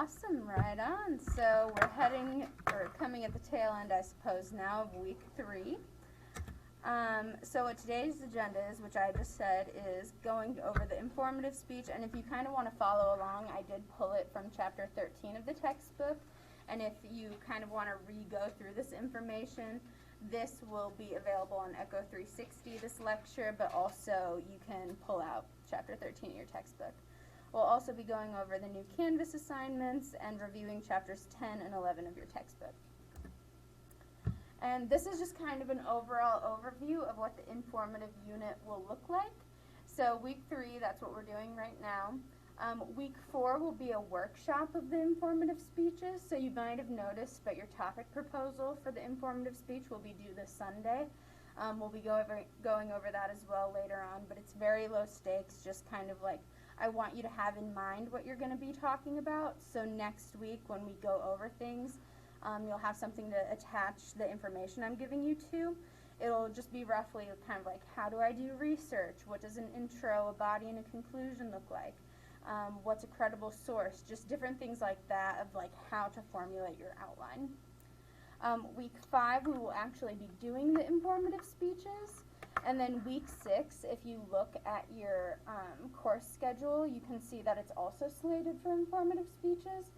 Awesome, right on. So we're coming at the tail end, I suppose, now of week 3. So what today's agenda is, which I just said, is going over the informative speech. And if you kind of want to follow along, I did pull it from chapter 13 of the textbook. And if you kind of want to re-go through this information, this will be available on Echo 360, this lecture, but also you can pull out chapter 13 of your textbook. We'll also be going over the new Canvas assignments and reviewing chapters 10 and 11 of your textbook. And this is just kind of an overall overview of what the informative unit will look like. So week 3, that's what we're doing right now. Week 4 will be a workshop of the informative speeches. So you might have noticed, but your topic proposal for the informative speech will be due this Sunday. We'll be going over that as well later on, but it's very low stakes, just kind of like I want you to have in mind what you're going to be talking about. So next week when we go over things, you'll have something to attach the information I'm giving you to. It'll just be roughly kind of like, how do I do research? What does an intro, a body, and a conclusion look like? What's a credible source? Just different things like that of like how to formulate your outline. Week 5, we will actually be doing the informative speeches. And then week 6, if you look at your course schedule, you can see that it's also slated for informative speeches.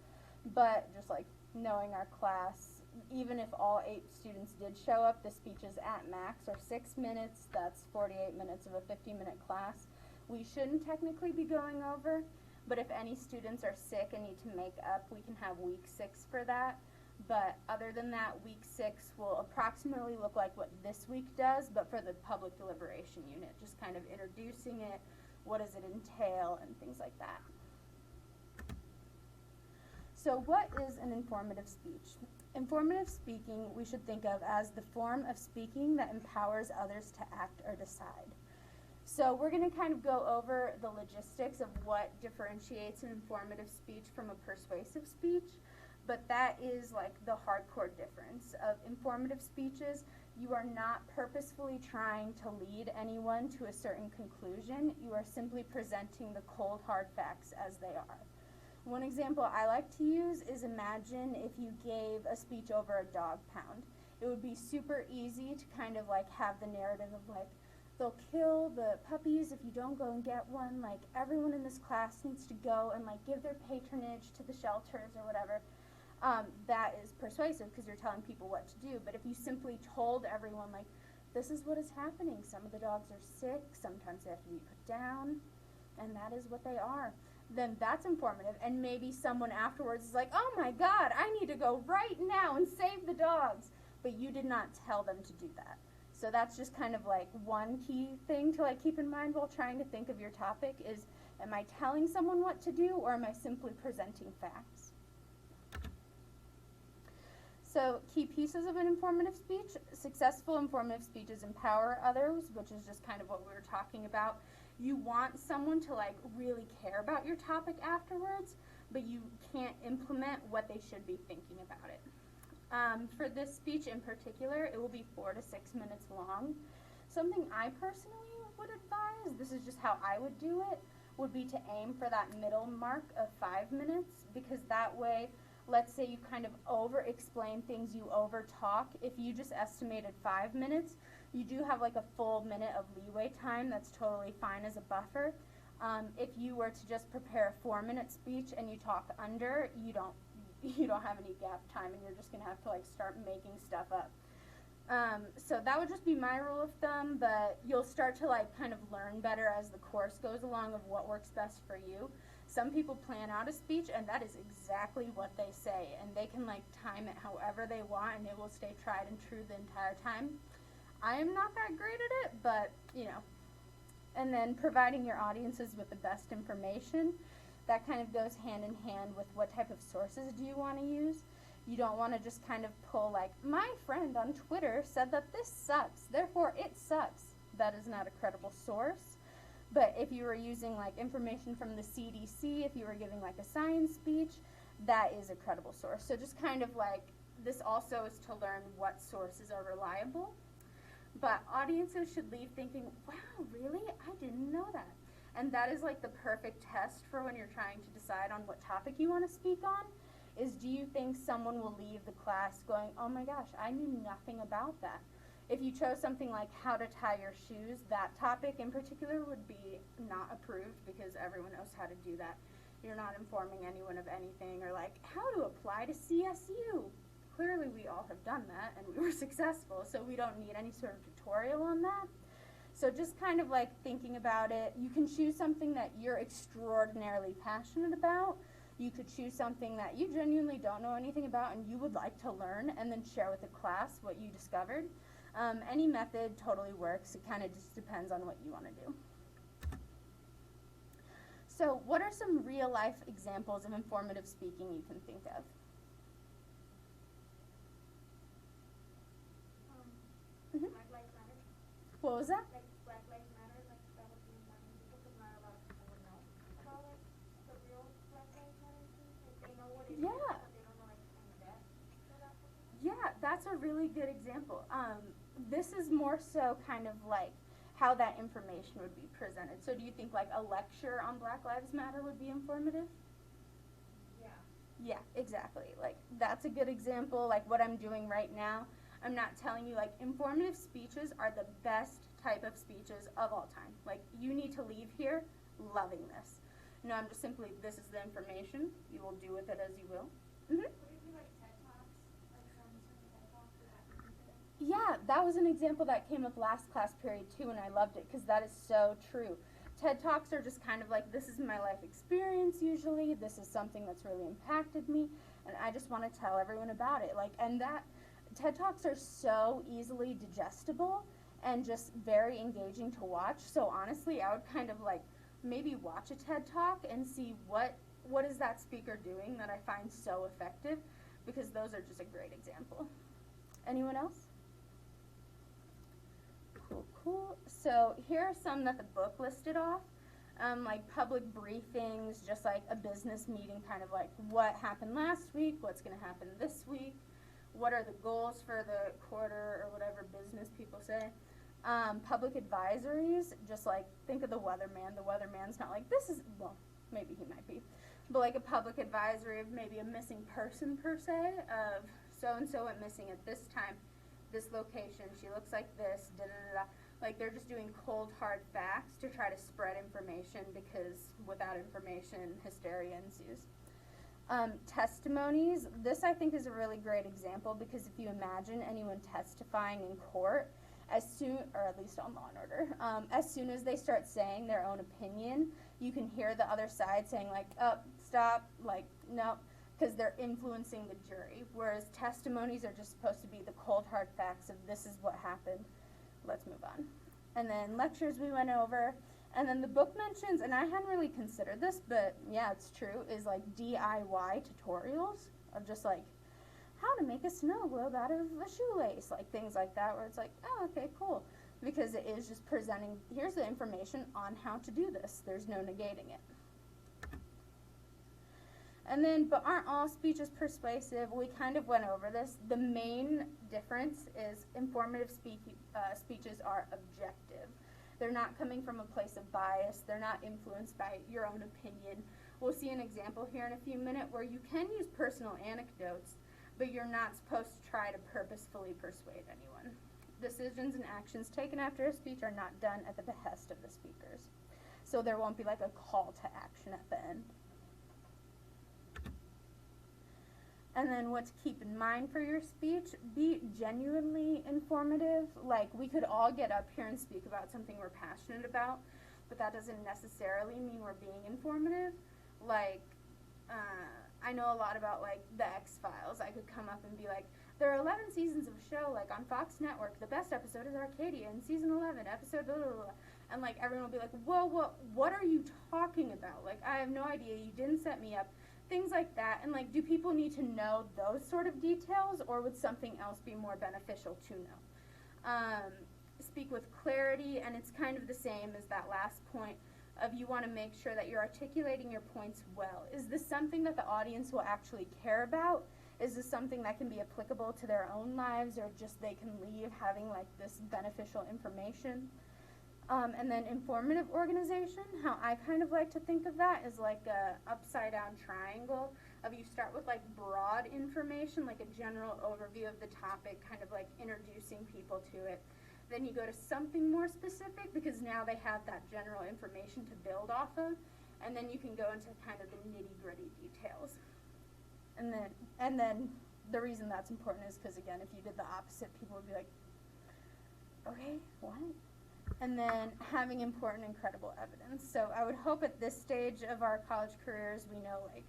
But just like knowing our class, even if all 8 students did show up, the speeches at max are 6 minutes. That's 48 minutes of a 50-minute class. We shouldn't technically be going over, but if any students are sick and need to make up, we can have week 6 for that. But other than that, week 6 will approximately look like what this week does, but for the public deliberation unit, just kind of introducing it, what does it entail, and things like that. So what is an informative speech? Informative speaking we should think of as the form of speaking that empowers others to act or decide. So we're going to kind of go over the logistics of what differentiates an informative speech from a persuasive speech. But that is like the hardcore difference of informative speeches. You are not purposefully trying to lead anyone to a certain conclusion. You are simply presenting the cold hard facts as they are. One example I like to use is, imagine if you gave a speech over a dog pound. It would be super easy to kind of like have the narrative of like, they'll kill the puppies if you don't go and get one. Like, everyone in this class needs to go and like give their patronage to the shelters or whatever. That is persuasive because you're telling people what to do. But if you simply told everyone, like, this is what is happening. Some of the dogs are sick. Sometimes they have to be put down. And that is what they are. Then that's informative. And maybe someone afterwards is like, oh my God, I need to go right now and save the dogs. But you did not tell them to do that. So that's just kind of like one key thing to like keep in mind while trying to think of your topic is, am I telling someone what to do, or am I simply presenting facts? So key pieces of an informative speech. Successful informative speeches empower others, which is just kind of what we were talking about. You want someone to like really care about your topic afterwards, but you can't implement what they should be thinking about it. For this speech in particular, it will be 4 to 6 minutes long. Something I personally would advise, this is just how I would do it, would be to aim for that middle mark of 5 minutes, because that way, let's say you kind of over-explain things, you over-talk. If you just estimated 5 minutes, you do have like a full minute of leeway time. That's totally fine as a buffer. If you were to just prepare a 4-minute speech and you talk under, you don't have any gap time, and you're just going to have to like start making stuff up. So that would just be my rule of thumb, but you'll start to like kind of learn better as the course goes along of what works best for you. Some people plan out a speech, and that is exactly what they say, and they can like time it however they want, and it will stay tried and true the entire time. I am not that great at it, but you know. And then providing your audiences with the best information, that kind of goes hand in hand with what type of sources do you want to use. You don't want to just kind of pull like, my friend on Twitter said that this sucks, therefore it sucks. That is not a credible source. But if you were using like information from the CDC, if you were giving like a science speech, that is a credible source. So just kind of like, this also is to learn what sources are reliable. But audiences should leave thinking, wow, really? I didn't know that. And that is like the perfect test for when you're trying to decide on what topic you want to speak on, is do you think someone will leave the class going, oh my gosh, I knew nothing about that. If you chose something like how to tie your shoes, that topic in particular would be not approved because everyone knows how to do that. You're not informing anyone of anything, or like how to apply to CSU. Clearly we all have done that and we were successful, so we don't need any sort of tutorial on that. So just kind of like thinking about it, you can choose something that you're extraordinarily passionate about. You could choose something that you genuinely don't know anything about and you would like to learn, and then share with the class what you discovered. Any method totally works. It kind of just depends on what you want to do. So what are some real life examples of informative speaking you can think of? Black Lives Matter. What was that? Like Black Lives Matter, like that would be important because not a lot of people would know about it. The real Black Lives Matter thing. Like they know what it is, Yeah. but they don't know like kind of that. So that's Yeah, that's a really good example. This is more so kind of like how that information would be presented. So do you think like a lecture on Black Lives Matter would be informative? yeah. Yeah, exactly. Like that's a good example. Like what I'm doing right now, I'm not telling you, like informative speeches are the best type of speeches of all time. Like you need to leave here loving this. No, I'm just simply, this is the information. You will do with it as you will. Would it be like TED Talks? Like some TED Talks would that be considered? Yeah, that was an example that came up last class period too, and I loved it because that is so true. TED Talks are just kind of like, this is my life experience usually, this is something that's really impacted me, and I just want to tell everyone about it. Like, and that, TED Talks are so easily digestible and just very engaging to watch, so honestly, I would kind of like maybe watch a TED Talk and see what is that speaker doing that I find so effective, because those are just a great example. Anyone else? Cool. So here are some that the book listed off, like public briefings, just like a business meeting, kind of like what happened last week, what's going to happen this week, what are the goals for the quarter, or whatever business people say. Public advisories, just like think of the weatherman. The weatherman's not like, this is, well, maybe he might be, but like a public advisory of maybe a missing person per se, of so-and-so went missing at this time, this location, she looks like this, da-da-da-da. Like they're just doing cold hard facts to try to spread information, because without information, hysteria ensues. Testimonies, this I think is a really great example, because if you imagine anyone testifying in court, as soon, or at least on Law and Order, as soon as they start saying their own opinion, you can hear the other side saying like, oh, stop, like, no, because they're influencing the jury, whereas testimonies are just supposed to be the cold hard facts of this is what happened. Let's move on. And then lectures we went over, and then the book mentions, and I hadn't really considered this, but yeah, it's true, is like DIY tutorials of just like how to make a snow globe out of a shoelace, like things like that, where it's like, oh, okay, cool, because it is just presenting, here's the information on how to do this. There's no negating it. And then, but aren't all speeches persuasive? We kind of went over this. The main difference is informative speeches are objective. They're not coming from a place of bias. They're not influenced by your own opinion. We'll see an example here in a few minutes where you can use personal anecdotes, but you're not supposed to try to purposefully persuade anyone. Decisions and actions taken after a speech are not done at the behest of the speakers. So there won't be like a call to action at the end. And then what to keep in mind for your speech, be genuinely informative. Like, we could all get up here and speak about something we're passionate about, but that doesn't necessarily mean we're being informative. Like, I know a lot about like the X-Files. I could come up and be like, there are 11 seasons of a show, like on Fox Network. The best episode is Arcadia in season 11, episode blah, blah, blah. And like everyone will be like, whoa, what are you talking about? Like, I have no idea. You didn't set me up. Things like that. And like, do people need to know those sort of details, or would something else be more beneficial to know? Speak with clarity, and it's kind of the same as that last point of you want to make sure that you're articulating your points well. Is this something that the audience will actually care about? Is this something that can be applicable to their own lives, or just they can leave having like this beneficial information? And then informative organization, how I kind of like to think of that is like a upside down triangle of you start with like broad information, like a general overview of the topic, kind of like introducing people to it. Then you go to something more specific because now they have that general information to build off of, and then you can go into kind of the nitty-gritty details. And then the reason that's important is because, again, if you did the opposite, people would be like, okay, what? And then having important and credible evidence. So I would hope at this stage of our college careers we know, like,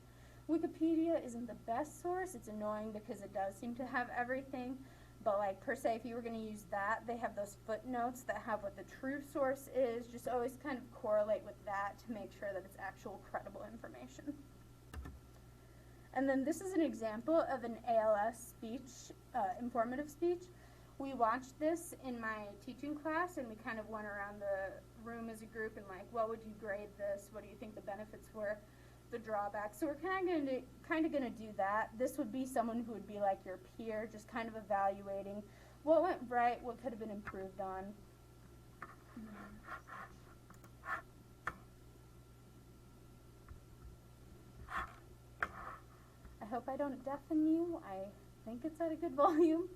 Wikipedia isn't the best source. It's annoying because it does seem to have everything. But, like, per se, if you were going to use that, they have those footnotes that have what the true source is. Just always kind of correlate with that to make sure that it's actual credible information. And then this is an example of an ALS speech, informative speech. We watched this in my teaching class, and we kind of went around the room as a group and like, what would you grade this? What do you think the benefits were, the drawbacks? So we're kind of gonna do that. This would be someone who would be like your peer, just kind of evaluating what went right, what could have been improved on. I hope I don't deafen you. I think it's at a good volume.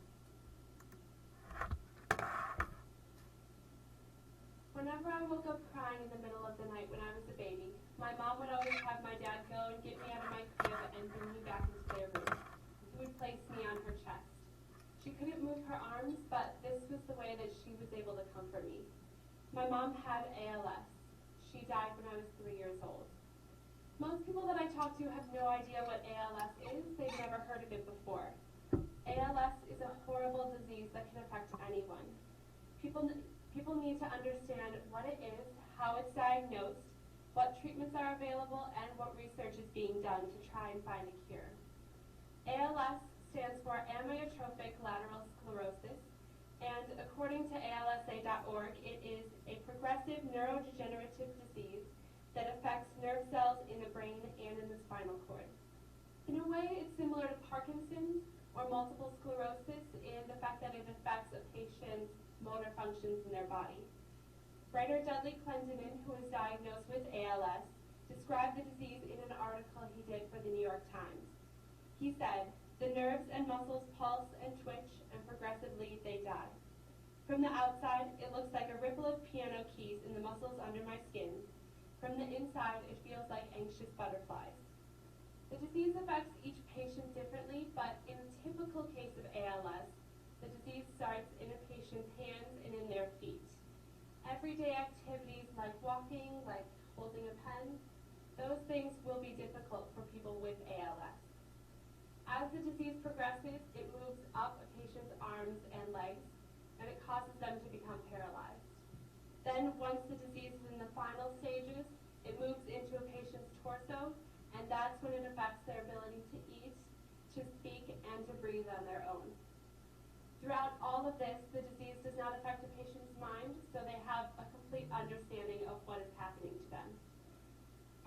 Whenever I woke up crying in the middle of the night when I was a baby, my mom would always have my dad go and get me out of my crib and bring me back into their room. He would place me on her chest. She couldn't move her arms, but this was the way that she was able to comfort me. My mom had ALS. She died when I was 3 years old. Most people that I talk to have no idea what ALS is. They've never heard of it before. ALS is a horrible disease that can affect anyone. People need to understand what it is, how it's diagnosed, what treatments are available, and what research is being done to try and find a cure. ALS stands for amyotrophic lateral sclerosis, and according to ALSA.org, it is a progressive neurodegenerative disease that affects nerve cells in the brain and in the spinal cord. In a way, it's similar to Parkinson's or multiple sclerosis in the fact that it affects a patient's motor functions in their body. Writer Dudley Clendenin, who was diagnosed with ALS, described the disease in an article he did for the New York Times. He said, "The nerves and muscles pulse and twitch, and progressively they die. From the outside, it looks like a ripple of piano keys in the muscles under my skin. From the inside, it feels like anxious butterflies." The disease affects each patient differently, but in a typical case of ALS, the disease starts in a patient's hands and in their feet. Everyday activities like walking, like holding a pen, those things will be difficult for people with ALS. As the disease progresses, it moves up a patient's arms and legs, and it causes them to become paralyzed. Then, once the disease is in the final stages, it moves into a patient's torso, and that's when it affects their ability to eat, to speak, and to breathe on their own. Throughout all of this, the disease does not affect a patient's mind, so they have a complete understanding of what is happening to them.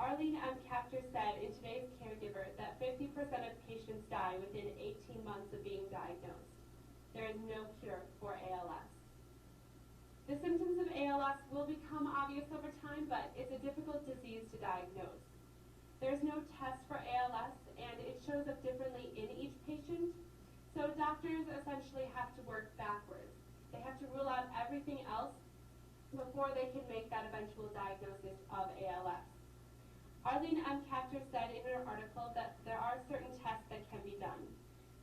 Arlene M. Kaptur said in today's Caregiver that 50% of patients die within 18 months of being diagnosed. There is no cure for ALS. The symptoms of ALS will become obvious over time, but it's a difficult disease to diagnose. There's no test for ALS, and it shows up differently in each patient, so doctors essentially have to work backwards. They have to rule out everything else before they can make that eventual diagnosis of ALS. Arlene M. Kaptur said in her article that there are certain tests that can be done.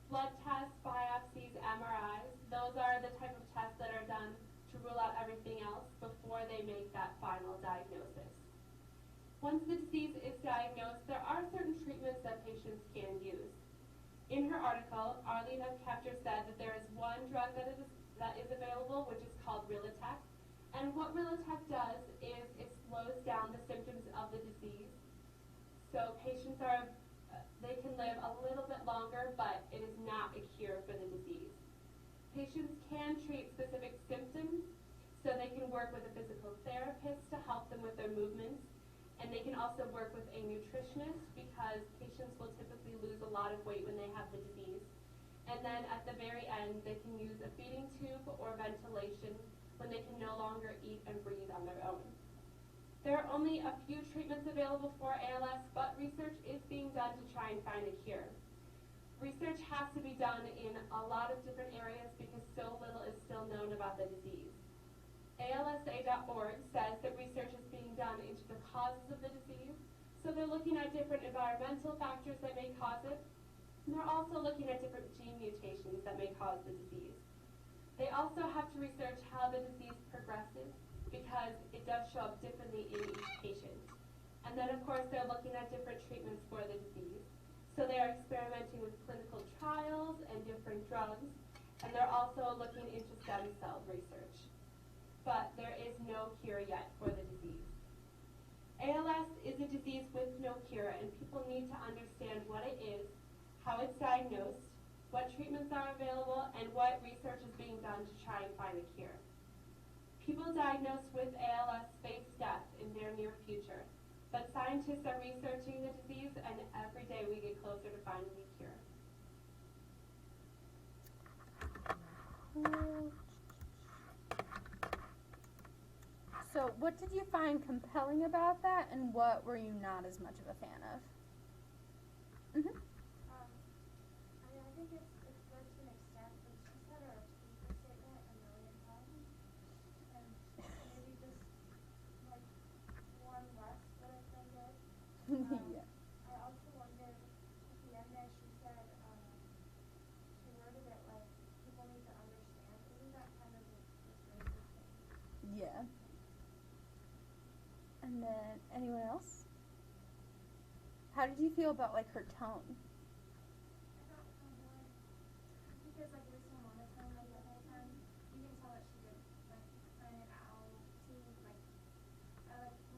Blood tests, biopsies, MRIs, those are the type of tests that are done to rule out everything else before they make that final diagnosis. Once the disease is diagnosed, there are certain treatments that patients can use. In her article, Arlene M. Kaptur said that there is one drug that is available, which is called Rilatech. And what Rilatech does is it slows down the symptoms of the disease. So patients they can live a little bit longer, but it is not a cure for the disease. Patients can treat specific symptoms, so they can work with a physical therapist to help them with their movements, and they can also work with a nutritionist because patients will typically lose a lot of weight when they have the disease. And then at the very end, they can use a feeding tube or ventilation when they can no longer eat and breathe on their own. There are only a few treatments available for ALS, but research is being done to try and find a cure. Research has to be done in a lot of different areas because so little is still known about the disease. ALSA.org says that research is being done into the causes of the disease, so they're looking at different environmental factors that may cause it, and they're also looking at different gene mutations that may cause the disease. They also have to research how the disease progresses because it does show up differently in each patient. And then of course they're looking at different treatments for the disease. So they are experimenting with clinical trials and different drugs, and they're also looking into stem cell research. But there is no cure yet for the disease. ALS is a disease with no cure, and people need to understand what it is, how it's diagnosed, what treatments are available, and what research is being done to try and find a cure. People diagnosed with ALS face death in their near future, but scientists are researching the disease, and every day we get closer to finding a cure. So what did you find compelling about that, and what were you not as much of a fan of? Mm-hmm. I think it's good to an extent, but she said her speaker statement a million times, and maybe just like one less would have been good. Yeah. I also wondered at the end there she said she worded it like people need to understand. Isn't that kind of this racist thing? Yeah. And then, anyone else? How did you feel about like her tone? I thought because like it was so monotone like the whole time. You can tell that she did like plan it out too, like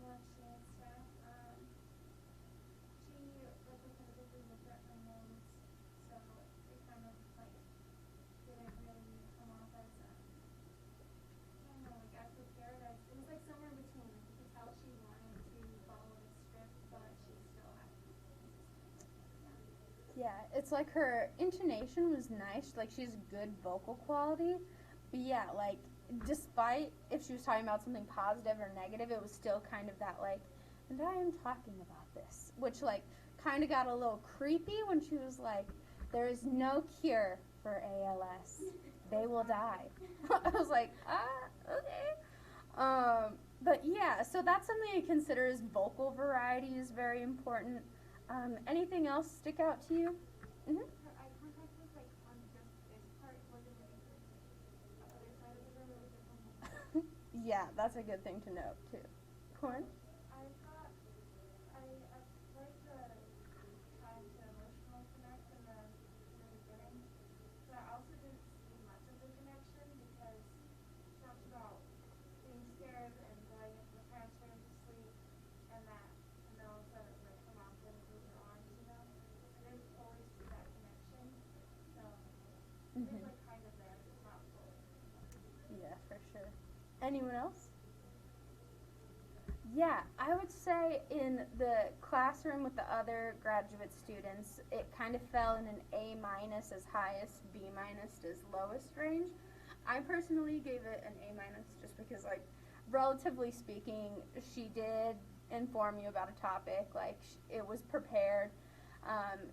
lunching and stuff. She like repetitively looked at her notes, so it kind of like didn't really come off as I don't know, like as prepared as it was like somewhere in between. Like you could tell she wanted to follow the script, but she still had Yeah, it's like her intonation was nice, like she has good vocal quality, but yeah, like despite if she was talking about something positive or negative, it was still kind of that like, and I am talking about this, which like kind of got a little creepy when she was like, there is no cure for ALS, they will die. I was like, okay. But yeah, so that's something to consider is vocal variety is very important. Anything else stick out to you? Mm-hmm. her eye contact was like on just this part wasn't really good. The other side of her really different. Yeah, that's a good thing to note too. Corn? I thought I liked the trying to emotional connect in the beginning, but I also didn't see much of the connection because she talked about being scared and going into the parents' room to sleep and that and then all of a sudden like her mom didn't move her arms, you know. I didn't fully see that connection. So it was like kind of there, just not fully. Yeah, for sure. Anyone else? Yeah, I would say in the classroom with the other graduate students, it kind of fell in an A minus as highest, B minus as lowest range. I personally gave it an A minus just because, like, relatively speaking, she did inform you about a topic, like, it was prepared.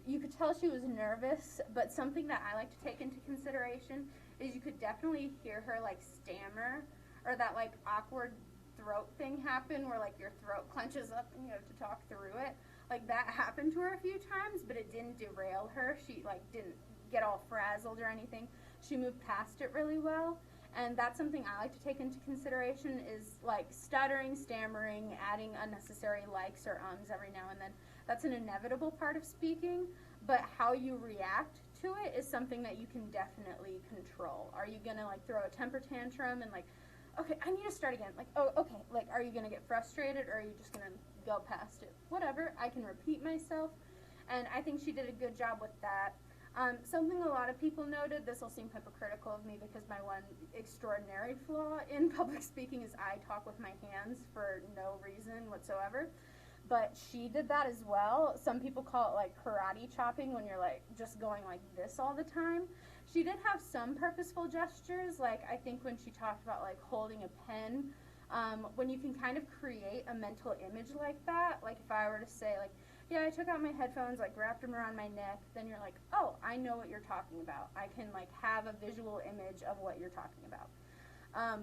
You could tell she was nervous, but something that I like to take into consideration is you could definitely hear her, like, stammer, or that, like, awkward throat thing happen where like your throat clenches up and you have to talk through it. Like that happened to her a few times, but it didn't derail her. She like didn't get all frazzled or anything. She moved past it really well, and that's something I like to take into consideration is like stuttering, stammering, adding unnecessary likes or ums every now and then. That's an inevitable part of speaking, but how you react to it is something that you can definitely control. Are you gonna like throw a temper tantrum and like, okay, I need to start again. Like, oh, okay. Like, are you going to get frustrated or are you just going to go past it? Whatever. I can repeat myself. And I think she did a good job with that. Something a lot of people noted, this will seem hypocritical of me because my one extraordinary flaw in public speaking is I talk with my hands for no reason whatsoever. but she did that as well. Some people call it like karate chopping, when you're like just going like this all the time. She did have some purposeful gestures, like I think when she talked about like holding a pen, when you can kind of create a mental image like that, like if I were to say like, yeah, I took out my headphones, like wrapped them around my neck, then you're like, oh, I know what you're talking about. I can like have a visual image of what you're talking about.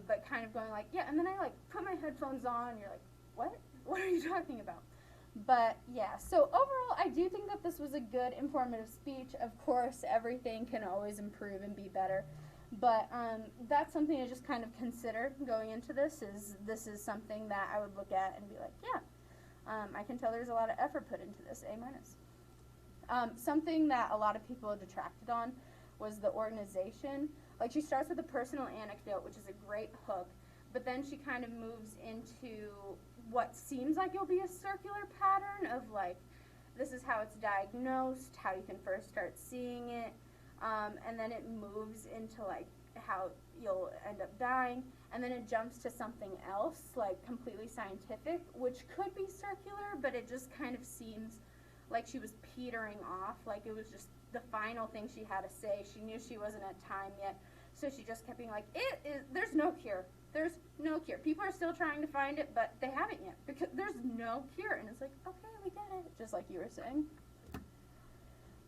But kind of going like, yeah, and then I like put my headphones on, you're like, what? What are you talking about? But yeah, so overall, I do think that this was a good informative speech. Of course, everything can always improve and be better. But that's something to just kind of consider going into this is something that I would look at and be like, yeah, I can tell there's a lot of effort put into this, A minus. Something that a lot of people detracted on was the organization. Like, she starts with a personal anecdote, which is a great hook, but then she kind of moves into what seems like it'll be a circular pattern of, like, this is how it's diagnosed, how you can first start seeing it, and then it moves into, like, how you'll end up dying, and then it jumps to something else, like, completely scientific, which could be circular, but it just kind of seems like she was petering off, like it was just the final thing she had to say. She knew she wasn't at time yet, so she just kept being like, there's no cure. There's no cure. People are still trying to find it, but they haven't yet, because there's no cure. And it's like, okay, we get it, just like you were saying.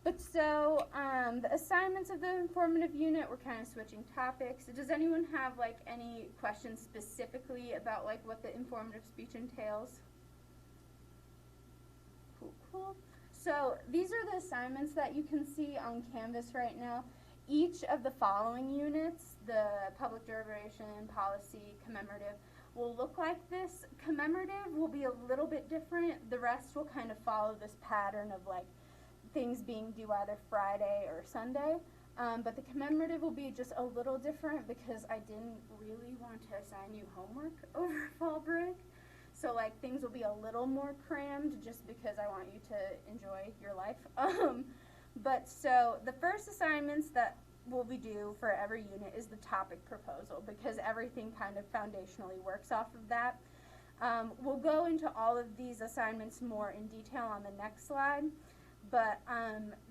But so, the assignments of the informative unit, we're kind of switching topics. Does anyone have, like, any questions specifically about, like, what the informative speech entails? Cool. So these are the assignments that you can see on Canvas right now. Each of the following units, the public deliberation, policy, commemorative, will look like this. Commemorative will be a little bit different. The rest will kind of follow this pattern of like things being due either Friday or Sunday. But the commemorative will be just a little different because I didn't really want to assign you homework over fall break. So, like, things will be a little more crammed just because I want you to enjoy your life. But so the first assignments that will be due for every unit is the topic proposal, because everything kind of foundationally works off of that. We'll go into all of these assignments more in detail on the next slide. But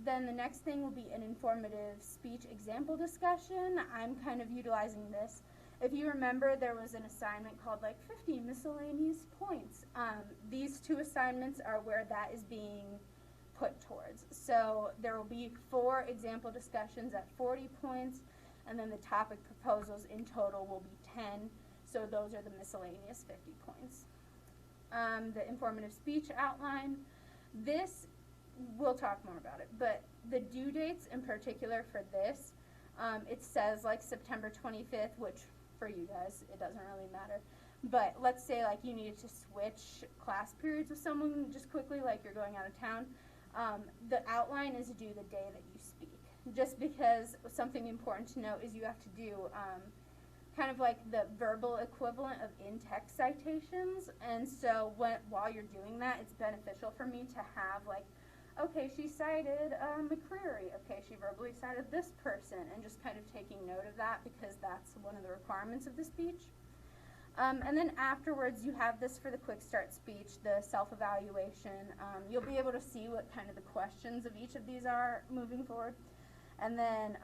then the next thing will be an informative speech example discussion. I'm kind of utilizing this. If you remember, there was an assignment called like 50 miscellaneous points. These two assignments are where that is being put towards. So there will be 4 example discussions at 40 points, and then the topic proposals in total will be 10. So those are the miscellaneous 50 points. The informative speech outline. This, we'll talk more about it, but the due dates in particular for this, it says like September 25th, which for you guys, it doesn't really matter. But let's say like you needed to switch class periods with someone just quickly, like you're going out of town. The outline is due the day that you speak. Just because something important to note is you have to do kind of like the verbal equivalent of in-text citations. And so while you're doing that, it's beneficial for me to have like, okay, she cited McCreary. Okay, she verbally cited this person, and just kind of taking note of that because that's one of the requirements of the speech. And then afterwards, you have this for the quick start speech, the self-evaluation. You'll be able to see what kind of the questions of each of these are moving forward. And then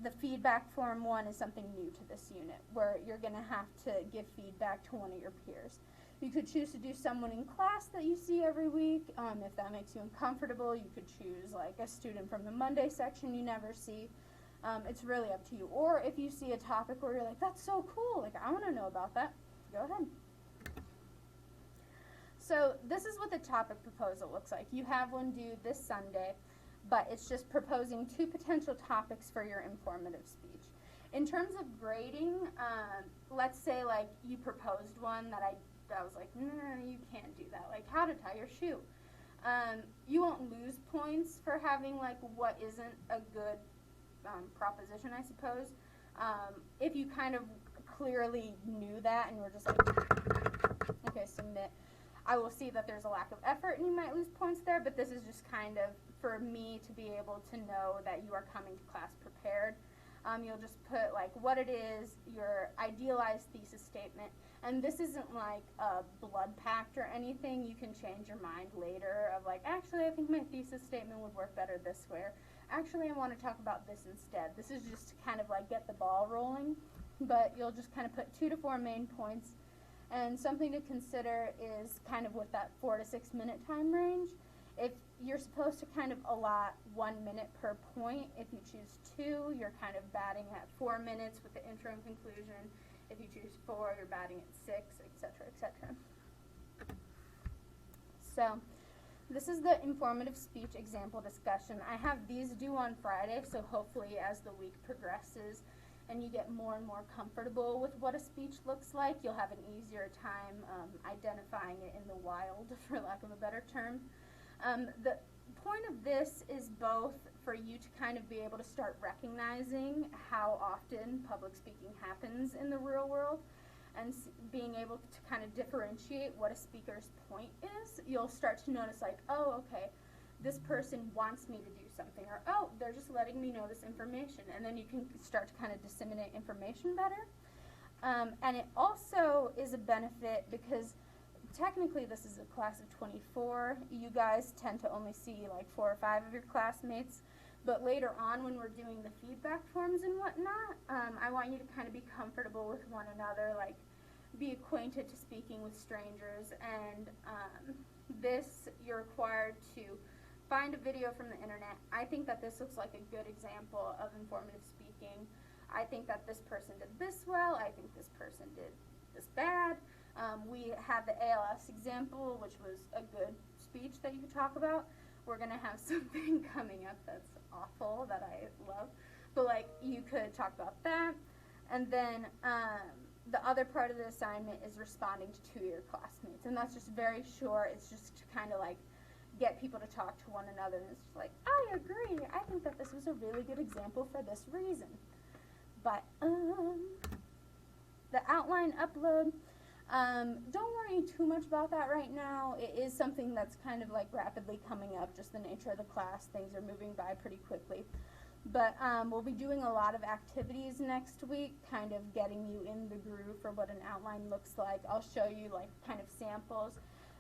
the feedback form 1 is something new to this unit, where you're going to have to give feedback to one of your peers. You could choose to do someone in class that you see every week. If that makes you uncomfortable, you could choose like a student from the Monday section you never see. It's really up to you. Or if you see a topic where you're like, that's so cool, like I want to know about that, go ahead. So this is what the topic proposal looks like. You have one due this Sunday, but it's just proposing 2 potential topics for your informative speech. In terms of grading, let's say like you proposed one that I was like, no, you can't do that. Like how to tie your shoe. You won't lose points for having like what isn't a good proposition, I suppose. If you kind of clearly knew that and were just like, okay, submit, I will see that there's a lack of effort and you might lose points there, but this is just kind of for me to be able to know that you are coming to class prepared. You'll just put like what it is, your idealized thesis statement, And this isn't like a blood pact or anything. You can change your mind later of like, actually, I think my thesis statement would work better this way. Or, actually, I want to talk about this instead. This is just to kind of like get the ball rolling. But you'll just kind of put 2 to 4 main points. And something to consider is kind of with that 4 to 6 minute time range. If you're supposed to kind of allot 1 minute per point, if you choose 2, you're kind of batting at 4 minutes with the intro and conclusion. If you choose 4, you're batting at 6, etc., etc. So, this is the informative speech example discussion. I have these due on Friday, so hopefully as the week progresses and you get more and more comfortable with what a speech looks like, you'll have an easier time identifying it in the wild, for lack of a better term. The point of this is both for you to kind of be able to start recognizing how often public speaking happens in the real world and being able to kind of differentiate what a speaker's point is. You'll start to notice like, oh, okay, this person wants me to do something, or oh, they're just letting me know this information, and then you can start to kind of disseminate information better. And it also is a benefit because technically this is a class of 24. You guys tend to only see like 4 or 5 of your classmates, but later on when we're doing the feedback forms and whatnot, I want you to kind of be comfortable with one another, like be acquainted to speaking with strangers, and this you're required to find a video from the internet. I think that this looks like a good example of informative speaking. I think that this person did this well. I think this person did this bad. We had the ALS example, which was a good speech that you could talk about. We're going to have something coming up that's awful that I love. But, like, you could talk about that. And then the other part of the assignment is responding to 2 of your classmates. And that's just very short. It's just to kind of, like, get people to talk to one another. And it's just like, I agree. I think that this was a really good example for this reason. But the outline upload, don't worry too much about that right now. It is something that's kind of like rapidly coming up, just the nature of the class. Things are moving by pretty quickly. But we'll be doing a lot of activities next week, kind of getting you in the groove for what an outline looks like. I'll show you like kind of samples.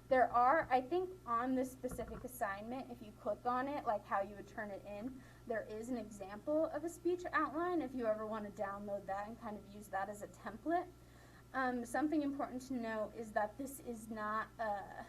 There are, I think on this specific assignment, if you click on it, like how you would turn it in, there is an example of a speech outline if you ever want to download that and kind of use that as a template. Something important to note is that this is not a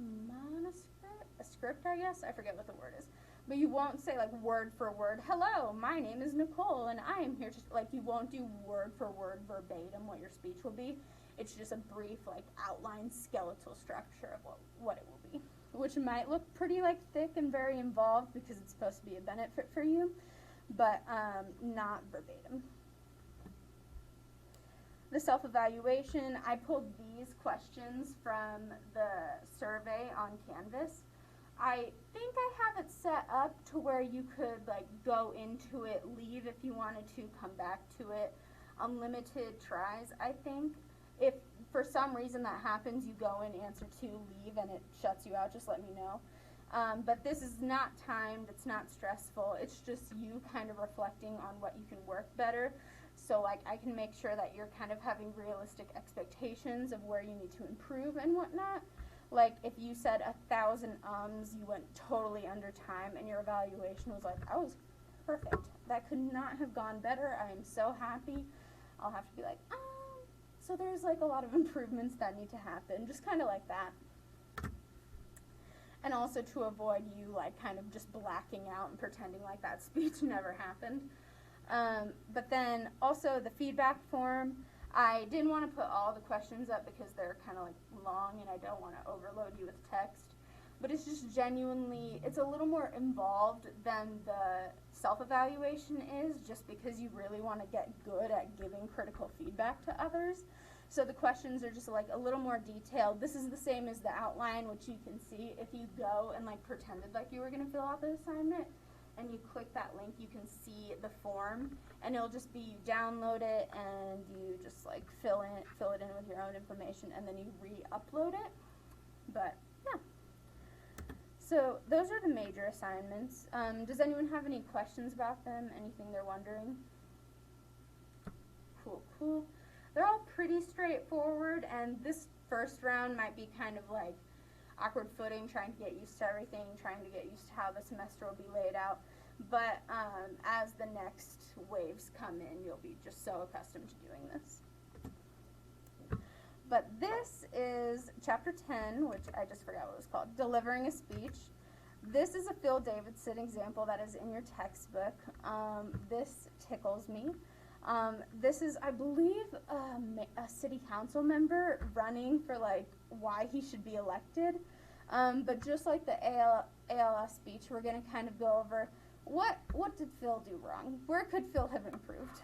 monoscript, a script, I guess. I forget what the word is. But you won't say like word for word, hello, my name is Nicole and I am here to, like you won't do word for word verbatim what your speech will be. It's just a brief like outline skeletal structure of what it will be, which might look pretty like thick and very involved because it's supposed to be a benefit for you, but not verbatim. The self-evaluation, I pulled these questions from the survey on Canvas. I think I have it set up to where you could like go into it, leave if you wanted to, come back to it. Unlimited tries, I think. If for some reason that happens, you go in, answer 2, leave, and it shuts you out, just let me know. But this is not timed, it's not stressful, it's just you kind of reflecting on what you can work better. So like I can make sure that you're kind of having realistic expectations of where you need to improve and whatnot. Like if you said 1,000 you went totally under time and your evaluation was like, I was perfect. That could not have gone better. I am so happy. I'll have to be like, so there's like a lot of improvements that need to happen, just kind of like that. And also to avoid you like kind of just blacking out and pretending like that speech never happened. But then also the feedback form, I didn't want to put all the questions up because they're kind of like long and I don't want to overload you with text. But it's just genuinely, it's a little more involved than the self-evaluation is, just because you really want to get good at giving critical feedback to others. So the questions are just like a little more detailed. This is the same as the outline, which you can see if you go and like pretended like you were going to fill out the assignment and you click that link, you can see the form, and it'll just be you download it and you just like fill it in with your own information, and then you re-upload it. But yeah. So those are the major assignments. Does anyone have any questions about them? Anything they're wondering? Cool, cool. they're all pretty straightforward, and this first round might be kind of like awkward footing, trying to get used to everything, trying to get used to how the semester will be laid out. But as the next waves come in, you'll be just so accustomed to doing this. But this is chapter 10, which I just forgot what it was called, Delivering a Speech. This is a Phil Davidson example that is in your textbook. This tickles me. This is, I believe, a city council member running for like why he should be elected. But just like the ALS speech, we're going to kind of go over what did Phil do wrong? Where could Phil have improved?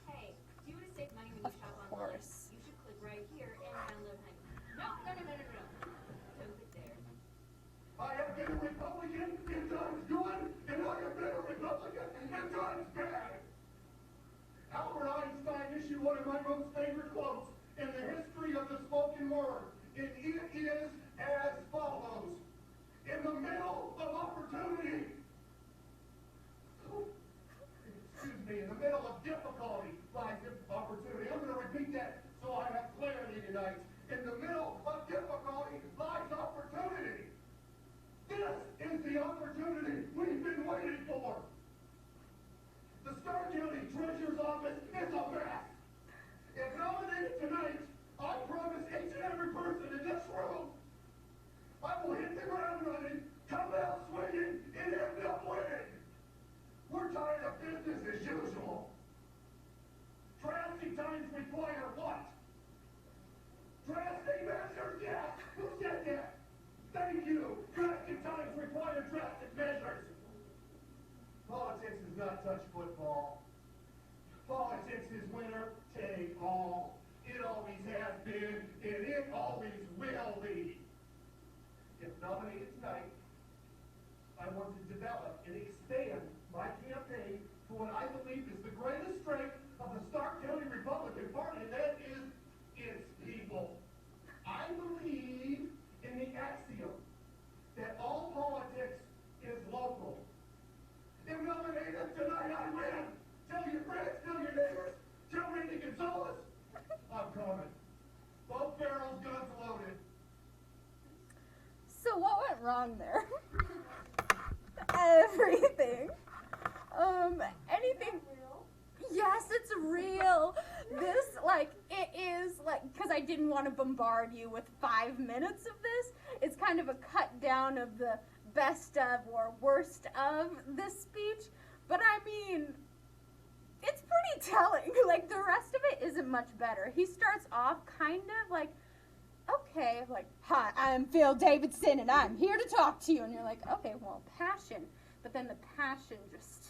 Hey, do you want to save money when you shop online? You should click right here and download Honey. No. Don't click there. I have been a Republican in times good, and I have been a Republican in times bad. Albert Einstein issued one of my most favorite quotes in the history of the spoken word, and it is as follows. In the middle of opportunity, in the middle of difficulty lies opportunity. I'm going to repeat that so I have clarity tonight. In the middle of difficulty lies opportunity. This is the opportunity we've been waiting for. The Stark County Treasurer's Office is a mess. If nominated tonight, I promise each and every person in this room, I will hit the ground running, come out swinging, and end up winning. We're tired of business as usual. Drastic times require what? Drastic measures, yes. Who said that? Thank you. Drastic times require drastic measures. Politics does not touch football. Politics is winner take all. It always has been, and it always will be. If nominated tonight, I want to develop and expand my campaign for what I believe is the greatest strength of the Stark County Republican Party, and that is its people. I believe in the axiom that all politics is local. If nominated tonight, I win. Tell your friends, tell your neighbors, tell Randy Gonzalez, I'm coming. Both barrels, guns loaded. So what went wrong there? Everything. Anything. Yes, it's real. This, like, it is, like, because I didn't want to bombard you with 5 minutes of this. It's kind of a cut down of the best of or worst of this speech. But I mean, it's pretty telling. Like, the rest of it isn't much better. He starts off kind of like, okay, like, hi, I'm Phil Davidson, and I'm here to talk to you. And you're like, okay, well, passion. But then the passion just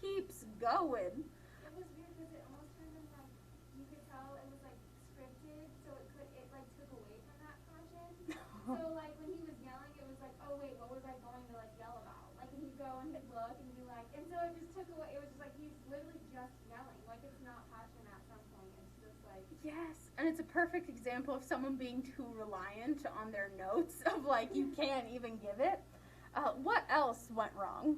keeps going. It was weird because it almost turned into like, you could tell it was like scripted, so it like took away from that passion. So like when he was yelling, it was like, oh wait, what was I going to like yell about? Like and he'd go and he'd look and be like, and so it just took away. It was just like he's literally just yelling. Like it's not passion at some point. It's just like Yes, and it's a perfect example of someone being too reliant on their notes of like you can't even give it. What else went wrong?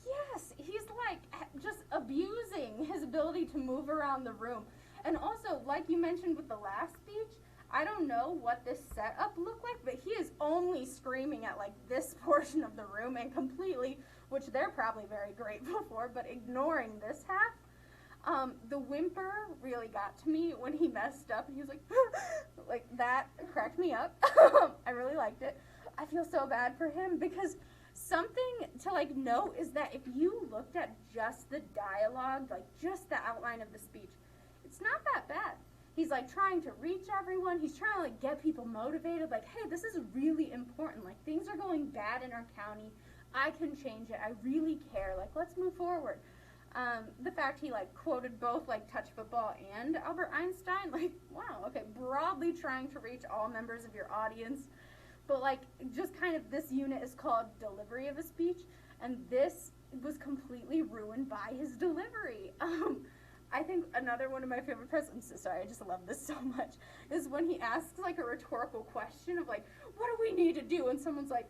Yes, he's like just abusing his ability to move around the room. And also, like you mentioned with the last speech, I don't know what this setup looked like, but he is only screaming at like this portion of the room and completely, which they're probably very grateful for, but ignoring this half. The whimper really got to me when he messed up and he was like, like that cracked me up. I really liked it. I feel so bad for him because something to like note is that if you looked at just the dialogue, like just the outline of the speech, it's not that bad. He's like trying to reach everyone. He's trying to like get people motivated. Like, hey, this is really important. Like things are going bad in our county. I can change it. I really care. Like, let's move forward. The fact he like quoted both like touch football and Albert Einstein, like, wow, okay, broadly trying to reach all members of your audience. But like just kind of this unit is called delivery of a speech, and this was completely ruined by his delivery. I think another one of my favorite parts, I'm so sorry, I just love this so much, is when he asks like a rhetorical question of like, what do we need to do? And someone's like,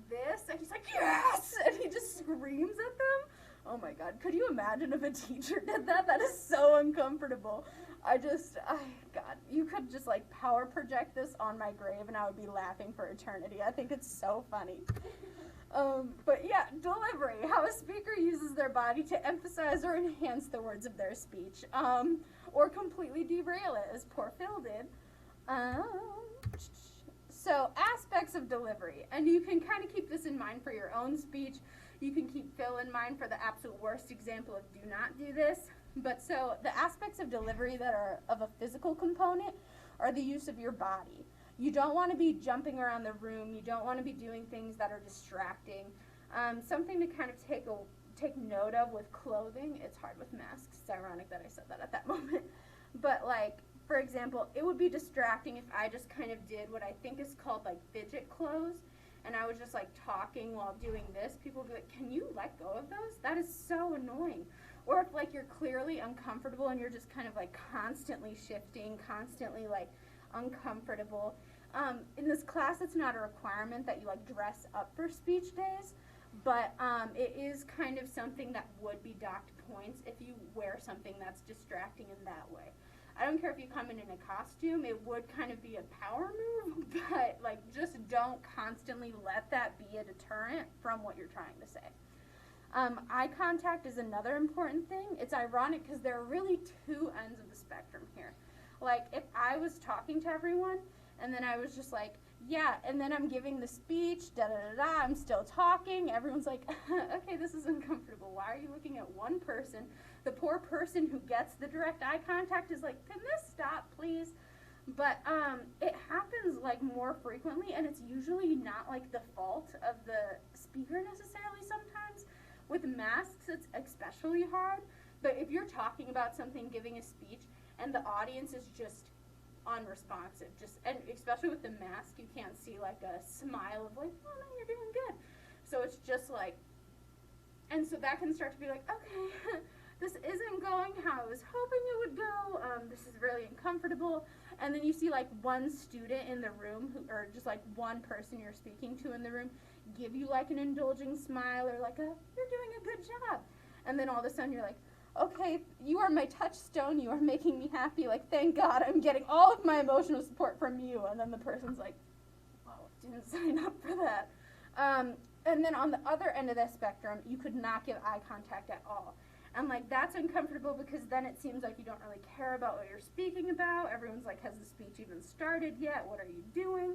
this? And he's like, yes! And he just screams at them. Oh my God, could you imagine if a teacher did that? That is so uncomfortable. God, you could just like power project this on my grave and I would be laughing for eternity. I think it's so funny. But yeah, delivery, how a speaker uses their body to emphasize or enhance the words of their speech, or completely derail it, as poor Phil did. So aspects of delivery, and you can kind of keep this in mind for your own speech. You can keep Phil in mind for the absolute worst example of do not do this. But so the aspects of delivery that are of a physical component are the use of your body. You don't want to be jumping around the room. You don't want to be doing things that are distracting. Something to kind of take note of with clothing. It's hard with masks. It's ironic that I said that at that moment. But like, for example, it would be distracting if I just kind of did what I think is called like fidget clothes, and I was just like talking while doing this. People would be like, can you let go of those? That is so annoying. Or if like you're clearly uncomfortable and you're just kind of like constantly shifting, constantly like uncomfortable. In this class, it's not a requirement that you like dress up for speech days, but it is kind of something that would be docked points if you wear something that's distracting in that way. I don't care if you come in a costume, it would kind of be a power move, but like just don't constantly let that be a deterrent from what you're trying to say. Eye contact is another important thing. It's ironic because there are really two ends of the spectrum here. Like if I was talking to everyone and then I was just like, yeah, and then I'm giving the speech, da-da-da-da, I'm still talking, everyone's like, okay, this is uncomfortable. Why are you looking at one person? The poor person who gets the direct eye contact is like, can this stop, please? But it happens like more frequently, and it's usually not like the fault of the speaker necessarily sometimes. With masks, it's especially hard, but if you're talking about something, giving a speech, and the audience is just unresponsive, and especially with the mask, you can't see like a smile of like, oh no, you're doing good. So it's just like, and so that can start to be like, okay, this isn't going how I was hoping it would go, this is really uncomfortable. And then you see like one student in the room, or just like one person you're speaking to in the room, give you like an indulging smile or like you're doing a good job. And then all of a sudden you're like, okay, you are my touchstone, you are making me happy, like thank God I'm getting all of my emotional support from you. And then the person's like, oh, didn't sign up for that. And then on the other end of the spectrum, you could not give eye contact at all. And like that's uncomfortable because then it seems like you don't really care about what you're speaking about. Everyone's like, has the speech even started yet? What are you doing?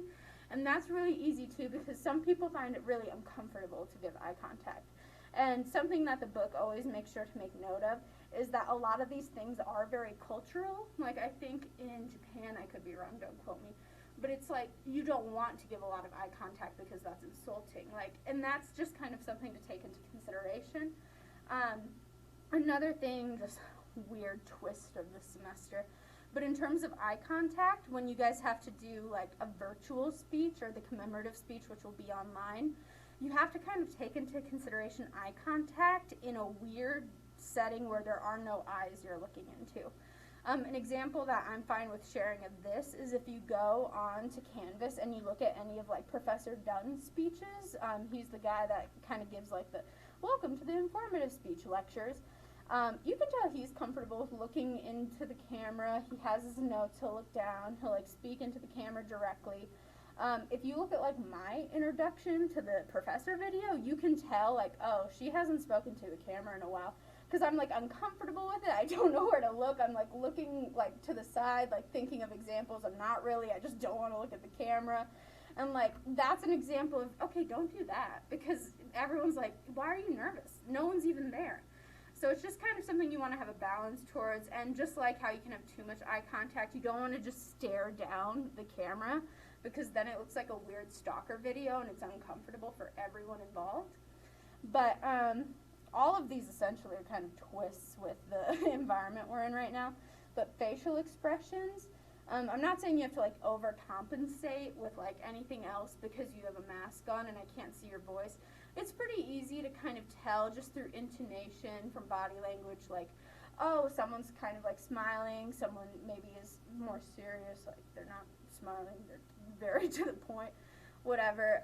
And that's really easy too because some people find it really uncomfortable to give eye contact. And something that the book always makes sure to make note of is that a lot of these things are very cultural. Like I think in Japan, I could be wrong, don't quote me, but it's like you don't want to give a lot of eye contact because that's insulting. Like, and that's just kind of something to take into consideration. Another thing, just weird twist of the semester, but in terms of eye contact, when you guys have to do like a virtual speech or the commemorative speech, which will be online, you have to kind of take into consideration eye contact in a weird setting where there are no eyes you're looking into. An example that I'm fine with sharing of this is if you go on to Canvas and you look at any of like Professor Dunn's speeches. He's the guy that kind of gives like the welcome to the informative speech lectures. You can tell he's comfortable with looking into the camera. He has his notes, he'll look down, he'll like speak into the camera directly. If you look at like my introduction to the professor video, you can tell like, oh, she hasn't spoken to the camera in a while. Because I'm like uncomfortable with it. I don't know where to look. I'm like looking like to the side, like thinking of examples. I'm not really. I just don't want to look at the camera. And like that's an example of, okay, don't do that. Because everyone's like, why are you nervous? No one's even there. So it's just kind of something you want to have a balance towards. And just like how you can have too much eye contact, you don't want to just stare down the camera because then it looks like a weird stalker video and it's uncomfortable for everyone involved. But all of these essentially are kind of twists with the environment we're in right now. But facial expressions, I'm not saying you have to like overcompensate with like anything else because you have a mask on and I can't see your voice. It's pretty easy to kind of tell just through intonation, from body language, like oh, someone's kind of like smiling, someone maybe is more serious, like they're not smiling, they're very to the point, whatever.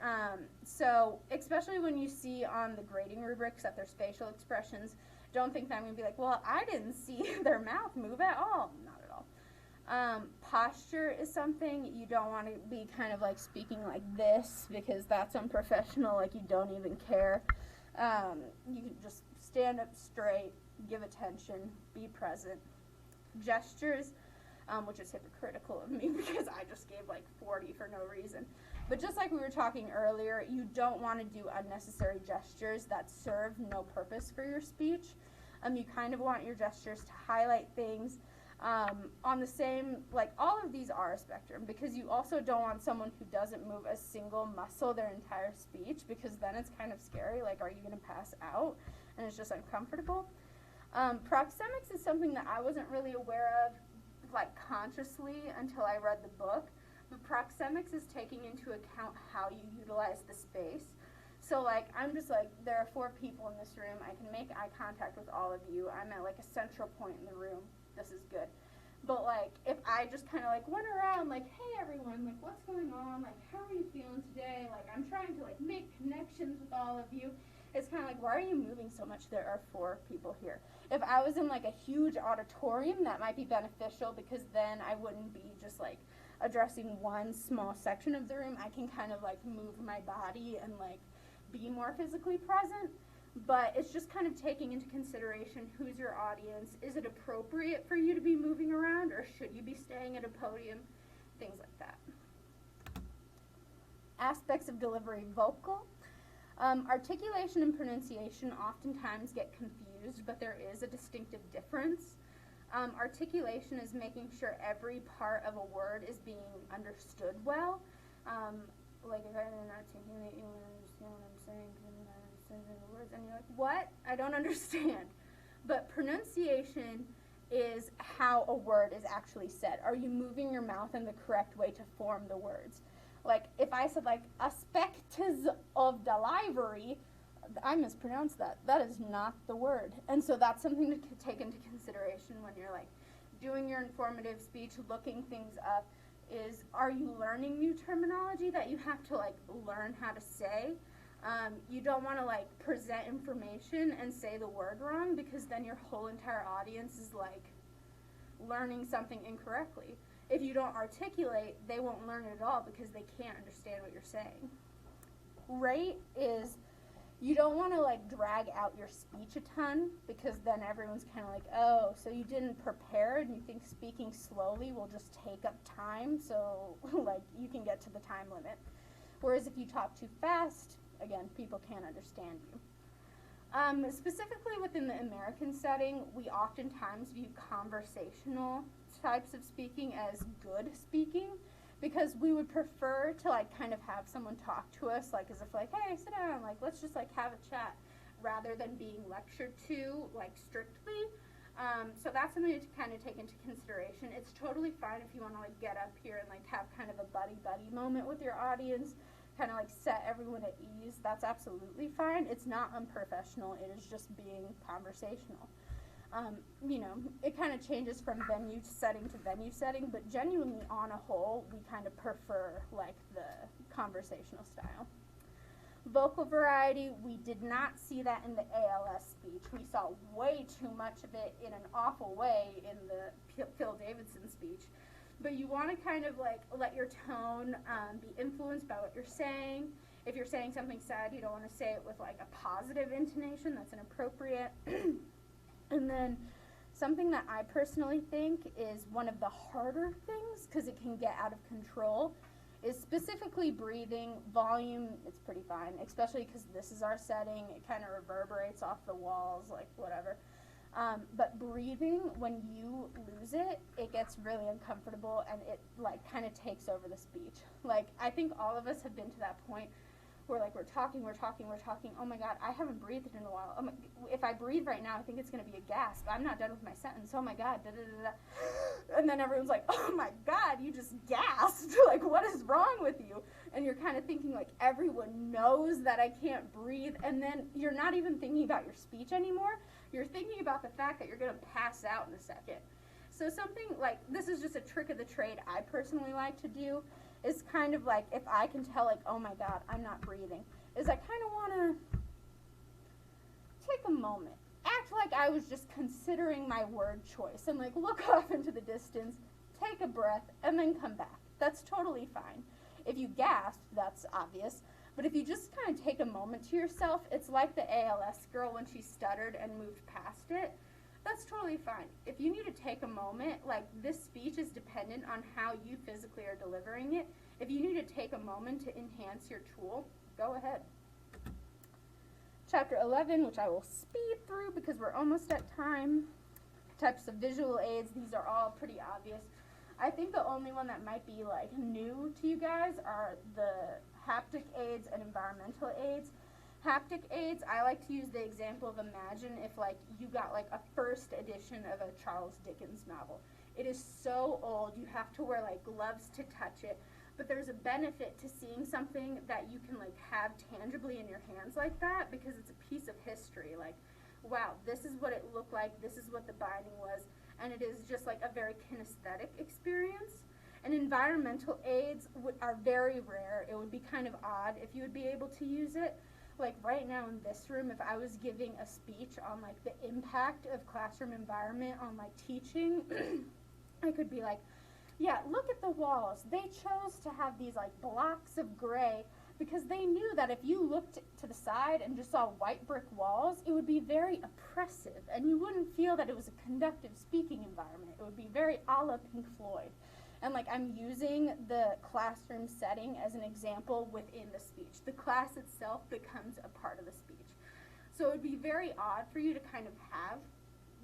So especially when you see on the grading rubrics that there's facial expressions, don't think that I'm going to be like, well, I didn't see their mouth move at all. Not at all. Posture is something you don't want to be kind of like speaking like this, because that's unprofessional, like you don't even care. You can just stand up straight, give attention, be present. Gestures, which is hypocritical of me because I just gave like 40 for no reason. But just like we were talking earlier, you don't want to do unnecessary gestures that serve no purpose for your speech. You kind of want your gestures to highlight things. On the same, like all of these are a spectrum, because you also don't want someone who doesn't move a single muscle their entire speech, because then it's kind of scary, like are you going to pass out? And it's just uncomfortable. Proxemics is something that I wasn't really aware of like consciously until I read the book. But proxemics is taking into account how you utilize the space. So like I'm just like, there are 4 people in this room, I can make eye contact with all of you, I'm at like a central point in the room, this is good. But like if I just kind of like went around like, hey everyone, like what's going on, like how are you feeling today, like I'm trying to like make connections with all of you, it's kind of like, why are you moving so much? There are 4 people here. If I was in like a huge auditorium, that might be beneficial, because then I wouldn't be just like addressing one small section of the room. I can kind of like move my body and like be more physically present. But it's just kind of taking into consideration who's your audience. Is it appropriate for you to be moving around, or should you be staying at a podium? Things like that. Aspects of delivery: vocal. Articulation and pronunciation oftentimes get confused, but there is a distinctive difference. Articulation is making sure every part of a word is being understood well. Like if I didn't articulate, you wouldn't understand what I'm saying, because I'm not understanding the words, and you're like, what? I don't understand. But pronunciation is how a word is actually said. Are you moving your mouth in the correct way to form the words? Like, if I said, like, aspects of delivery, I mispronounced that. That is not the word. And so that's something to take into consideration when you're, like, doing your informative speech, looking things up, is, are you learning new terminology that you have to, like, learn how to say? You don't want to, like, present information and say the word wrong, because then your whole entire audience is, like, learning something incorrectly. If you don't articulate, they won't learn it at all, because they can't understand what you're saying. Rate is, you don't want to like drag out your speech a ton, because then everyone's kind of like, oh, so you didn't prepare and you think speaking slowly will just take up time, so like you can get to the time limit. Whereas if you talk too fast, again, people can't understand you. Specifically within the American setting, we oftentimes view conversational types of speaking as good speaking, because we would prefer to like kind of have someone talk to us like as if like, hey, sit down, like let's just like have a chat, rather than being lectured to like strictly. So that's something to kind of take into consideration. It's totally fine if you want to like get up here and like have kind of a buddy moment with your audience, kind of like set everyone at ease. That's absolutely fine. It's not unprofessional. It is just being conversational. You know, it kind of changes from venue setting to venue setting, but genuinely on a whole, we kind of prefer like the conversational style. Vocal variety, we did not see that in the ALS speech. We saw way too much of it in an awful way in the Phil Davidson speech. But you want to kind of like let your tone be influenced by what you're saying. If you're saying something sad, you don't want to say it with like a positive intonation. That's inappropriate. And then something that I personally think is one of the harder things, because it can get out of control, is specifically breathing. Volume, it's pretty fine, especially because this is our setting. It kind of reverberates off the walls, like whatever. But breathing, when you lose it, it gets really uncomfortable, and it like kind of takes over the speech. Like, I think all of us have been to that point where like we're talking, oh my god, I haven't breathed in a while. Oh my, if I breathe right now, I think it's going to be a gasp. I'm not done with my sentence. Oh my god, and then everyone's like, oh my god, you just gasped. Like, what is wrong with you? and you're kind of thinking like everyone knows that I can't breathe, and then you're not even thinking about your speech anymore. You're thinking about the fact that you're going to pass out in a second. So something like, this is just a trick of the trade I personally like to do, is kind of like, if I can tell like, oh my God, I'm not breathing, is I kind of want to take a moment, act like I was just considering my word choice, and like look off into the distance, take a breath, and then come back. That's totally fine. If you gasp, that's obvious, but if you just kind of take a moment to yourself, it's like the ALS girl when she stuttered and moved past it. That's totally fine. If you need to take a moment, like this speech is dependent on how you physically are delivering it. If you need to take a moment to enhance your tool, go ahead. Chapter 11, which I will speed through because we're almost at time. Types of visual aids, these are all pretty obvious. I think the only one that might be like new to you guys are the haptic aids and environmental aids. Haptic aids, I like to use the example of, imagine if like you got like a first edition of a Charles Dickens novel. It is so old, you have to wear like gloves to touch it, but there's a benefit to seeing something that you can like have tangibly in your hands like that, because it's a piece of history. Like, wow, this is what it looked like, this is what the binding was, and it is just like a very kinesthetic experience. And environmental aids are very rare. It would be kind of odd if you would be able to use it. Like right now in this room, if I was giving a speech on like the impact of classroom environment on like teaching, I could be like, yeah, look at the walls. They chose to have these like blocks of gray because they knew that if you looked to the side and just saw white brick walls, it would be very oppressive and you wouldn't feel that it was a conductive speaking environment. It would be very a la Pink Floyd. And like I'm using the classroom setting as an example within the speech. The class itself becomes a part of the speech. So it would be very odd for you to kind of have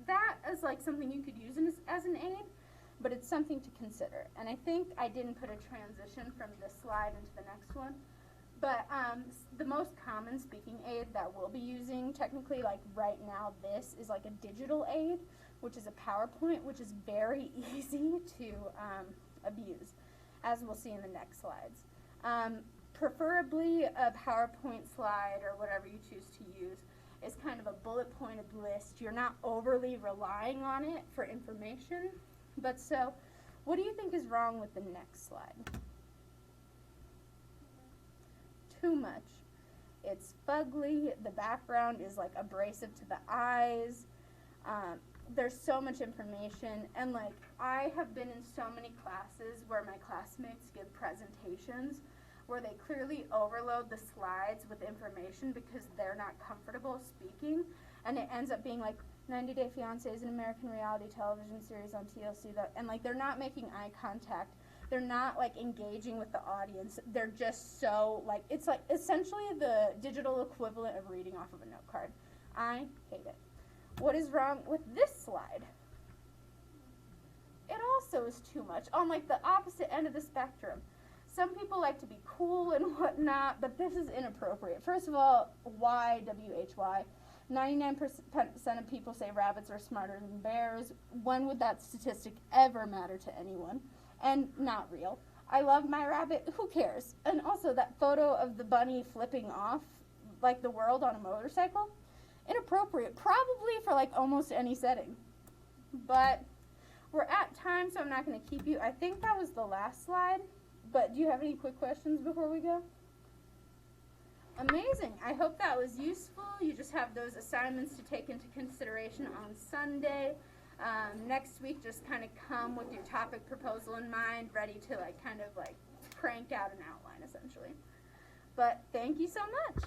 that as like something you could use as an aid, but it's something to consider. And I think I didn't put a transition from this slide into the next one. But the most common speaking aid that we'll be using, technically like right now, this is like a digital aid, which is a PowerPoint, which is very easy to abuse, as we'll see in the next slides. Preferably a PowerPoint slide or whatever you choose to use is kind of a bullet pointed list. You're not overly relying on it for information. But so, what do you think is wrong with the next slide? Too much. It's fugly. The background is like abrasive to the eyes. There's so much information, and like I have been in so many classes where my classmates give presentations where they clearly overload the slides with information because they're not comfortable speaking, and it ends up being like 90 Day Fiancé is an American reality television series on TLC, and like they're not making eye contact. They're not like engaging with the audience. They're just so like, it's like essentially the digital equivalent of reading off of a note card. I hate it. What is wrong with this slide? It also is too much, on like the opposite end of the spectrum. Some people like to be cool and whatnot, but this is inappropriate. First of all, why WHY? 99% of people say rabbits are smarter than bears. When would that statistic ever matter to anyone? And not real. I love my rabbit, who cares? And also that photo of the bunny flipping off like the world on a motorcycle, inappropriate, probably for like almost any setting. But we're at time, so I'm not going to keep you. I think that was the last slide, but do you have any quick questions before we go? Amazing. I hope that was useful. You just have those assignments to take into consideration on Sunday. Next week, just kind of come with your topic proposal in mind, ready to like kind of like crank out an outline essentially. But thank you so much.